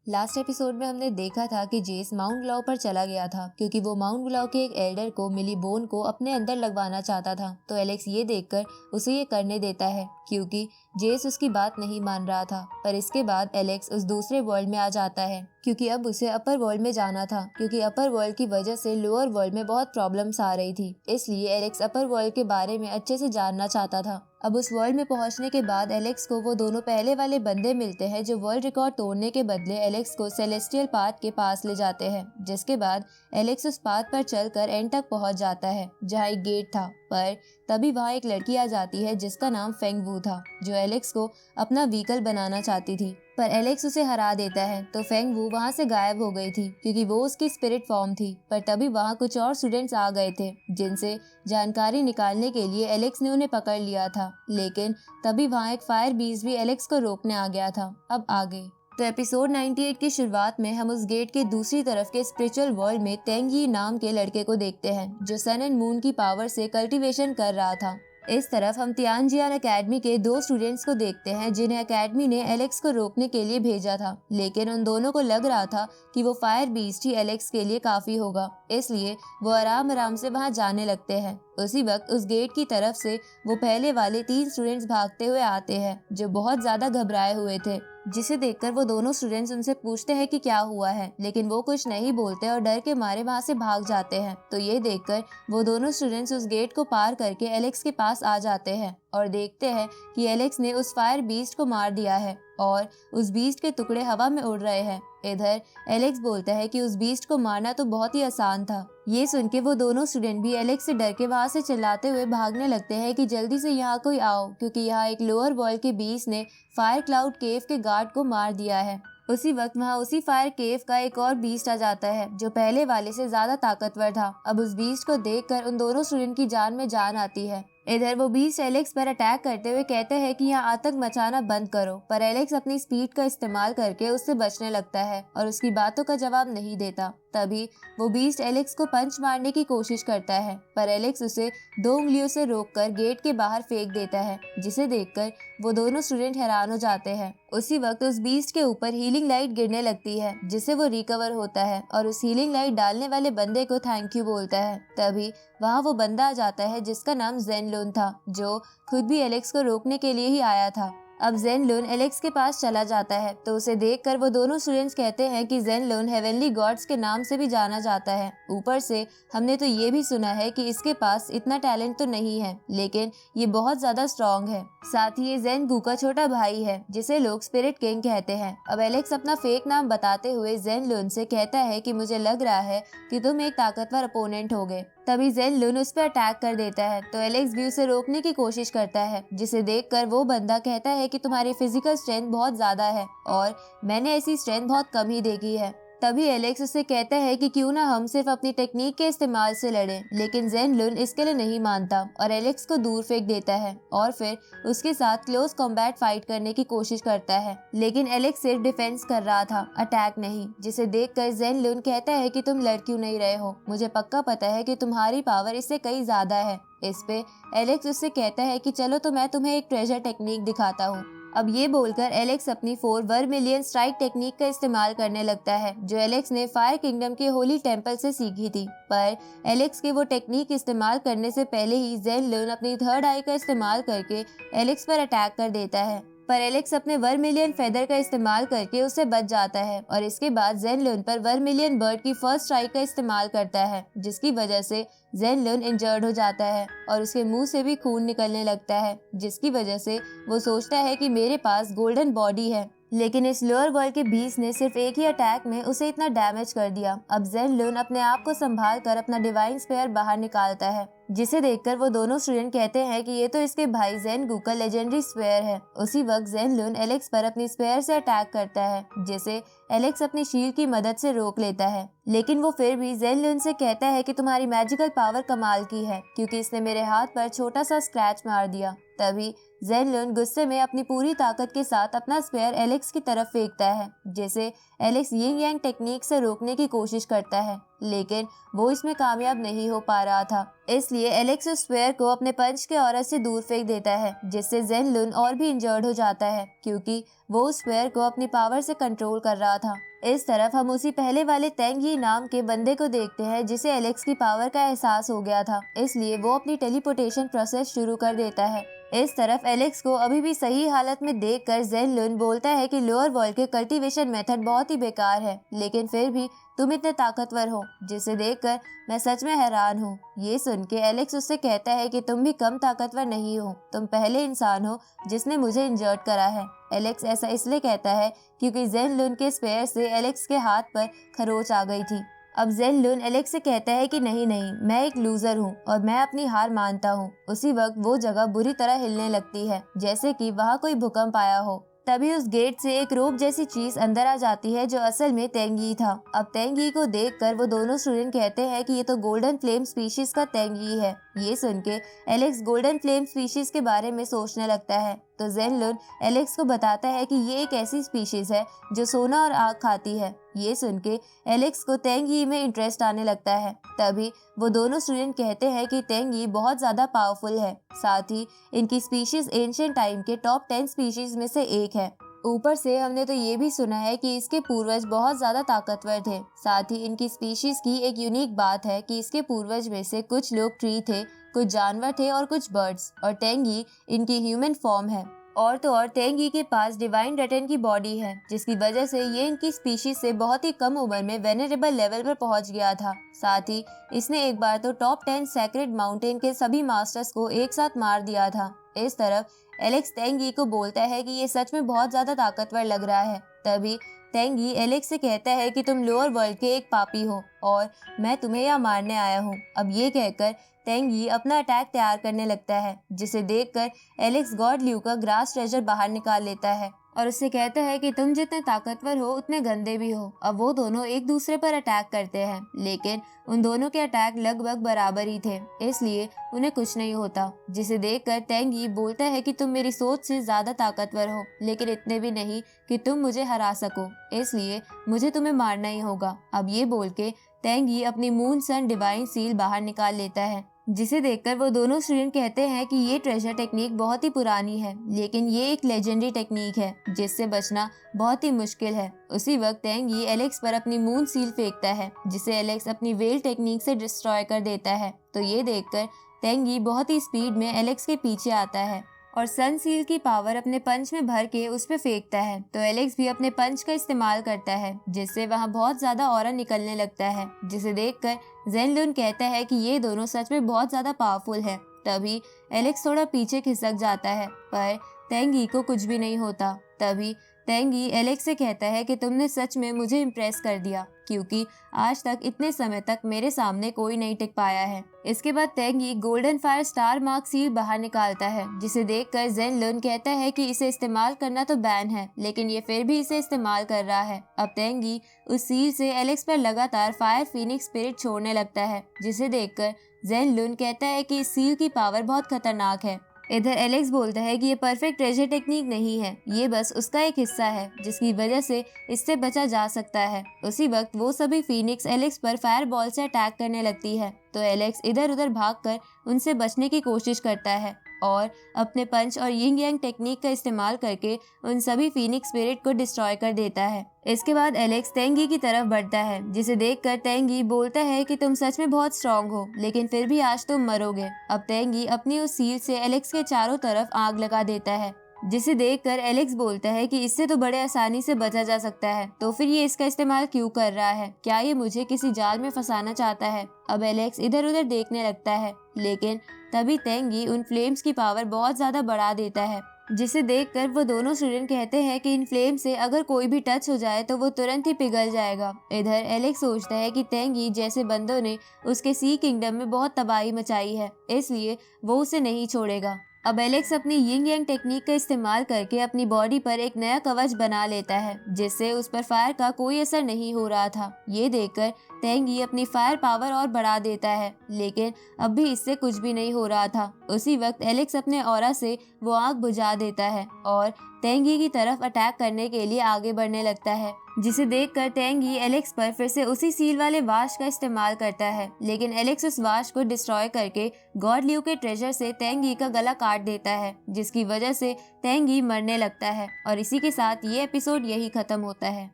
Last episode में हमने देखा था कि जेस माउंट ग्लाउ पर चला गया था क्योंकि वो माउंट ग्लाउ के एक एल्डर को मिली बोन को अपने अंदर लगवाना चाहता था। तो एलेक्स ये देखकर उसे ये करने देता है क्योंकि जेस उसकी बात नहीं मान रहा था। पर इसके बाद एलेक्स उस दूसरे वर्ल्ड में आ जाता है क्योंकि अब उसे अपर वर्ल्ड में जाना था, क्योंकि अपर वर्ल्ड की वजह से लोअर वर्ल्ड में बहुत प्रॉब्लम्स आ रही थी। इसलिए एलेक्स अपर वर्ल्ड के बारे में अच्छे से जानना चाहता था। अब उस वर्ल्ड में पहुंचने के बाद एलेक्स को वो दोनों पहले वाले बंदे मिलते हैं जो वर्ल्ड रिकॉर्ड तोड़ने के बदले एलेक्स को सेलेस्टियल पाथ के पास ले जाते हैं। जिसके बाद एलेक्स उस पाथ पर चलकर एंड तक पहुंच जाता है जहां एक गेट था। पर तभी वहां एक लड़की आ जाती है जिसका नाम फेंग वू था, जो एलेक्स को अपना व्हीकल बनाना चाहती थी। पर एलेक्स उसे हरा देता है तो फेंग वू वहां से गायब हो गई थी क्योंकि वो उसकी स्पिरिट फॉर्म थी। पर तभी वहां कुछ और स्टूडेंट्स आ गए थे जिनसे जानकारी निकालने के लिए एलेक्स ने उन्हें पकड़ लिया था। लेकिन तभी वहां एक फायर बीस्ट भी एलेक्स को रोकने आ गया था। अब आगे तो एपिसोड 98 की शुरुआत में हम उस गेट के दूसरी तरफ के स्पिरिचुअल वर्ल्ड में तेंग यी नाम के लड़के को देखते हैं जो सन एंड मून की पावर से कल्टीवेशन कर रहा था। इस तरफ हम तियानजियान एकेडमी के दो स्टूडेंट्स को देखते हैं जिन्हें एकेडमी ने एलेक्स को रोकने के लिए भेजा था। लेकिन उन दोनों को लग रहा था कि वो फायर बीस्ट ही एलेक्स के लिए काफी होगा, इसलिए वो आराम आराम से वहां जाने लगते हैं। उसी वक्त उस गेट की तरफ से वो पहले वाले 3 स्टूडेंट्स भागते हुए आते हैं जो बहुत ज्यादा घबराए हुए थे, जिसे देखकर वो दोनों स्टूडेंट्स उनसे पूछते हैं कि क्या हुआ है। लेकिन वो कुछ नहीं बोलते और डर के मारे वहां से भाग जाते हैं। तो ये देखकर वो दोनों स्टूडेंट्स उस गेट को पार करके एलेक्स के पास आ जाते हैं और देखते हैं कि एलेक्स ने उस फायर बीस्ट को मार दिया है और उस बीस्ट के टुकड़े हवा में उड़ रहे हैं। इधर एलेक्स बोलता है कि उस बीस्ट को मारना तो बहुत ही आसान था। ये सुन के वो दोनों स्टूडेंट भी एलेक्स से डर के वहां से चिल्लाते हुए भागने लगते हैं कि जल्दी से यहाँ कोई आओ, क्योंकि यहाँ एक लोअर वर्ल्ड के बीस्ट ने फायर क्लाउड केव के गार्ड को मार दिया है। उसी वक्त वहाँ उसी फायर केव का एक और बीस्ट आ जाता है जो पहले वाले से ज्यादा ताकतवर था। अब उस बीस्ट को देखकर उन दोनों स्टूडेंट की जान में जान आती है। इधर वो बीस्ट एलेक्स पर अटैक करते हुए कहते हैं कि यहाँ आतंक मचाना बंद करो, पर एलेक्स अपनी स्पीड का इस्तेमाल करके उससे बचने लगता है और उसकी बातों का जवाब नहीं देता। तभी वो बीस्ट एलेक्स को पंच मारने की कोशिश करता है, पर एलेक्स उसे 2 उंगलियों से रोककर गेट के बाहर फेंक देता है, जिसे देखकर वो दोनों स्टूडेंट हैरान हो जाते हैं। उसी वक्त उस बीस्ट के ऊपर हीलिंग लाइट गिरने लगती है जिससे वो रिकवर होता है और उस हीलिंग लाइट डालने वाले बंदे को थैंक यू बोलता है। तभी वहाँ वो बंदा आ जाता है जिसका नाम जेन लुन था, जो खुद भी एलेक्स को रोकने के लिए ही आया था। अब जेन लुन एलेक्स के पास चला जाता है तो उसे देखकर वो दोनों स्टूडेंट्स कहते हैं कि जेन लुन हेवनली गॉड्स के नाम से भी जाना जाता है। ऊपर से हमने तो ये भी सुना है कि इसके पास इतना टैलेंट तो नहीं है, लेकिन ये बहुत ज्यादा स्ट्रॉन्ग है। साथ ही ये जेन गू का छोटा भाई है जिसे लोग स्पिरिट किंग कहते हैं। अब एलेक्स अपना फेक नाम बताते हुए जेन लुन से कहता है कि मुझे लग रहा है कि तुम एक ताकतवर अपोनेंट होगे। तभी जेन लुन उस पर अटैक कर देता है तो एलेक्स भी उसे रोकने की कोशिश करता है, जिसे देखकर वो बंदा कहता है कि तुम्हारी फिजिकल स्ट्रेंथ बहुत ज्यादा है और मैंने ऐसी स्ट्रेंथ बहुत कम ही देखी है। तभी एलेक्स उसे कहता है कि क्यों ना हम सिर्फ अपनी टेक्निक के इस्तेमाल से लड़ें, लेकिन जेन लुन इसके लिए नहीं मानता और एलेक्स को दूर फेंक देता है और फिर उसके साथ क्लोज कॉम्बैट फाइट करने की कोशिश करता है। लेकिन एलेक्स सिर्फ डिफेंस कर रहा था, अटैक नहीं, जिसे देखकर जेन लुन कहता है कि तुम लड़ क्यों नहीं रहे हो, मुझे पक्का पता है कि तुम्हारी पावर इससे कई ज्यादा है। इस पे एलेक्स उससे कहता है कि चलो तो मैं तुम्हें एक ट्रेजर टेक्निक दिखाता हूँ। अब ये बोलकर एलेक्स अपनी 4 वर्मिलियन स्ट्राइक टेक्निक का इस्तेमाल करने लगता है जो एलेक्स ने फायर किंगडम के होली टेम्पल से सीखी थी। पर एलेक्स के वो टेक्निक इस्तेमाल करने से पहले ही जेन लुन अपनी थर्ड आई का इस्तेमाल करके एलेक्स पर अटैक कर देता है, पर एलेक्स अपने वर्मिलियन फेदर का इस्तेमाल करके उससे बच जाता है और इसके बाद जेन लुन पर वर्मिलियन बर्ड की फर्स्ट स्ट्राइक का इस्तेमाल करता है, जिसकी वजह से जेन लुन इंजर्ड हो जाता है और उसके मुंह से भी खून निकलने लगता है, जिसकी वजह से वो सोचता है कि मेरे पास गोल्डन बॉडी है। लेकिन इस लोअर वर्ल्ड के बीस्ट ने सिर्फ एक ही अटैक में उसे इतना डैमेज कर दिया। अब जेन लुन अपने आप को संभाल कर अपना डिवाइन स्पेयर बाहर निकालता है, जिसे देखकर वो दोनों स्टूडेंट कहते हैं कि ये तो इसके भाई जेन गू का लेजेंडरी स्पेयर है। उसी वक्त जेन लुन एलेक्स पर अपनी स्पेयर से अटैक करता है, जिसे एलेक्स अपनी शील्ड की मदद से रोक लेता है। लेकिन वो फिर भी जेन लुन से कहता है कि तुम्हारी मैजिकल पावर कमाल की है, क्योंकि इसने मेरे हाथ पर छोटा सा स्क्रैच मार दिया। तभी जेन लुन गुस्से में अपनी पूरी ताकत के साथ अपना स्पेयर एलेक्स की तरफ फेंकता है, जिसे एलेक्स यिंग यांग टेक्निक से रोकने की कोशिश करता है, लेकिन वो इसमें कामयाब नहीं हो पा रहा था। इसलिए एलेक्स उस स्पेयर को अपने पंच के औरत से दूर फेंक देता है, जिससे जेन लुन और भी इंजर्ड हो जाता है, क्योंकि वो उस स्पेयर को अपनी पावर से कंट्रोल कर रहा था। इस तरफ हम उसी पहले वाले तेंग यी नाम के बंदे को देखते हैं जिसे एलेक्स की पावर का एहसास हो गया था, इसलिए वो अपनी टेलीपोर्टेशन प्रोसेस शुरू कर देता है। इस तरफ एलेक्स को अभी भी सही हालत में देखकर ज़ेन लुन बोलता है कि लोअर वर्ल्ड के कल्टीवेशन मेथड बहुत ही बेकार है, लेकिन फिर भी तुम इतने ताकतवर हो, जिसे देखकर मैं सच में हैरान हूँ। ये सुन के एलेक्स उससे कहता है कि तुम भी कम ताकतवर नहीं हो, तुम पहले इंसान हो जिसने मुझे इंजर्ड करा है। एलेक्स ऐसा इसलिए कहता है क्योंकि ज़ेन लुन के स्पेयर से एलेक्स के हाथ पर खरोच आ गई थी। अब ज़ेन लुन एलेक्स से कहता है कि नहीं नहीं, मैं एक लूजर हूँ और मैं अपनी हार मानता हूँ। उसी वक्त वो जगह बुरी तरह हिलने लगती है, जैसे कि वहाँ कोई भूकंप आया हो। तभी उस गेट से एक रोप जैसी चीज अंदर आ जाती है जो असल में तेंग यी था। अब तेंग यी को देखकर वो दोनों स्टूडेंट कहते हैं कि ये तो गोल्डन फ्लेम स्पीशीज का तेंग यी है। ये सुन के एलेक्स गोल्डन फ्लेम स्पीशीज के बारे में सोचने लगता है, तो ज़ेन लुन एलेक्स को बताता है कि ये एक ऐसी स्पीशीज है जो सोना और आग खाती है। ये सुन के एलेक्स को तेंग यी में इंटरेस्ट आने लगता है। तभी वो दोनों स्टूडेंट कहते हैं कि तेंग यी बहुत ज्यादा पावरफुल है, साथ ही इनकी स्पीशीज एंशिएंट टाइम के टॉप 10 स्पीशीज में से एक है। ऊपर से हमने तो ये भी सुना है कि इसके पूर्वज बहुत ज्यादा ताकतवर थे। साथ ही इनकी स्पीशीज की एक यूनिक बात है कि इसके पूर्वज में से कुछ लोग ट्री थे, कुछ जानवर थे और कुछ बर्ड्स, और तेंग यी इनकी ह्यूमन फॉर्म है। और तो और तेंग यी के पास डिवाइन रटन की बॉडी है, जिसकी वजह से ये इनकी स्पीशीज से बहुत ही कम उम्र में वेनरेबल लेवल पर पहुंच गया था। साथ ही इसने एक बार तो टॉप 10 सैक्रेड माउंटेन के सभी मास्टर्स को एक साथ मार दिया था। इस तरफ एलेक्स तेंग यी को बोलता है कि ये सच में बहुत ज्यादा ताकतवर लग रहा है। तभी तेंग यी एलेक्स से कहता है कि तुम लोअर वर्ल्ड के एक पापी हो और मैं तुम्हें यहाँ मारने आया हूँ। अब ये कहकर तेंग यी अपना अटैक तैयार करने लगता है, जिसे देखकर एलेक्स गॉड ल्यू का ग्रास ट्रेजर बाहर निकाल लेता है और उससे कहता है कि तुम जितने ताकतवर हो उतने गंदे भी हो। अब वो दोनों एक दूसरे पर अटैक करते हैं, लेकिन उन दोनों के अटैक लगभग बराबर ही थे, इसलिए उन्हें कुछ नहीं होता। जिसे देखकर तेंग यी बोलता है कि तुम मेरी सोच से ज्यादा ताकतवर हो, लेकिन इतने भी नहीं कि तुम मुझे हरा सको, इसलिए मुझे तुम्हें मारना ही होगा। अब ये बोल के तेंग यी अपनी मून सन डिवाइन सील बाहर निकाल लेता है, जिसे देखकर वो दोनों स्टूडेंट कहते हैं कि ये ट्रेजर टेक्निक बहुत ही पुरानी है, लेकिन ये एक लेजेंडरी टेक्निक है जिससे बचना बहुत ही मुश्किल है। उसी वक्त तेंग यी एलेक्स पर अपनी मून सील फेंकता है, जिसे एलेक्स अपनी वेल टेक्निक से डिस्ट्रॉय कर देता है। तो ये देखकर तेंग यी बहुत ही स्पीड में एलेक्स के पीछे आता है और सन सील की पावर अपने पंच में भर के उस पे फेंकता है। तो एलेक्स भी अपने पंच का इस्तेमाल करता है, जिससे वहाँ बहुत ज्यादा ऑरा निकलने लगता है, जिसे देखकर ज़ेन लुन कहता है कि ये दोनों सच में बहुत ज्यादा पावरफुल है। तभी एलेक्स थोड़ा पीछे खिसक जाता है, पर तेंग यी को कुछ भी नहीं होता। तभी तेंग यी एलेक्स से कहता है कि तुमने सच में मुझे इम्प्रेस कर दिया, क्योंकि आज तक इतने समय तक मेरे सामने कोई नहीं टिक पाया है। इसके बाद तेंग यी golden fire star mark seal बाहर निकालता है, जिसे देखकर ज़ेन लुन कहता है कि इसे इस्तेमाल करना तो बैन है, लेकिन ये फिर भी इसे इस्तेमाल कर रहा है। अब तेंग यी उस सील से एलेक्स पर लगातार फायर फीनिक्स स्पिरिट छोड़ने लगता है, जिसे देखकर ज़ेन लुन कहता है कि इस सील की पावर बहुत खतरनाक है। इधर एलेक्स बोलता है कि ये परफेक्ट ट्रेजर टेक्निक नहीं है, ये बस उसका एक हिस्सा है जिसकी वजह से इससे बचा जा सकता है। उसी वक्त वो सभी फीनिक्स एलेक्स पर फायर बॉल से अटैक करने लगती है, तो एलेक्स इधर उधर भागकर उनसे बचने की कोशिश करता है और अपने पंच और यिंग यांग टेक्निक का इस्तेमाल करके उन सभी फीनिक्स स्पिरिट को डिस्ट्रॉय कर देता है। इसके बाद एलेक्स तेंग यी की तरफ बढ़ता है, जिसे देखकर तेंग यी बोलता है कि तुम सच में बहुत स्ट्रांग हो, लेकिन फिर भी आज तुम मरोगे। अब तेंग यी अपनी उस सील से एलेक्स के चारों तरफ आग लगा देता है, जिसे देखकर एलेक्स बोलता है कि इससे तो बड़े आसानी से बचा जा सकता है, तो फिर ये इसका इस्तेमाल क्यों कर रहा है? क्या ये मुझे किसी जाल में फंसाना चाहता है? अब एलेक्स इधर उधर देखने लगता है, लेकिन तभी तेंग यी उन फ्लेम्स की पावर बहुत ज्यादा बढ़ा देता है, जिसे देखकर वो दोनों स्टूडेंट कहते हैं कि इन फ्लेम से अगर कोई भी टच हो जाए तो वो तुरंत ही पिघल जाएगा। इधर एलेक्स सोचता है कि तेंग यी जैसे बंदों ने उसके सी किंगडम में बहुत तबाही मचाई है, इसलिए वो उसे नहीं छोड़ेगा। अब एलेक्स अपनी यिंग यांग टेक्निक का इस्तेमाल करके अपनी बॉडी पर एक नया कवच बना लेता है, जिससे उस पर फायर का कोई असर नहीं हो रहा था। ये देखकर तेंग यी अपनी फायर पावर और बढ़ा देता है, लेकिन अब भी इससे कुछ भी नहीं हो रहा था। उसी वक्त एलेक्स अपने ऑरा से वो आग बुझा देता है और तेंग यी की तरफ अटैक करने के लिए आगे बढ़ने लगता है, जिसे देखकर तेंग यी एलेक्स पर फिर से उसी सील वाले वाश का इस्तेमाल करता है, लेकिन एलेक्स उस वाश को डिस्ट्रॉय करके गॉड ल्यू के ट्रेजर से तेंग यी का गला काट देता है, जिसकी वजह से तेंग यी मरने लगता है। और इसी के साथ ये एपिसोड यही खत्म होता है।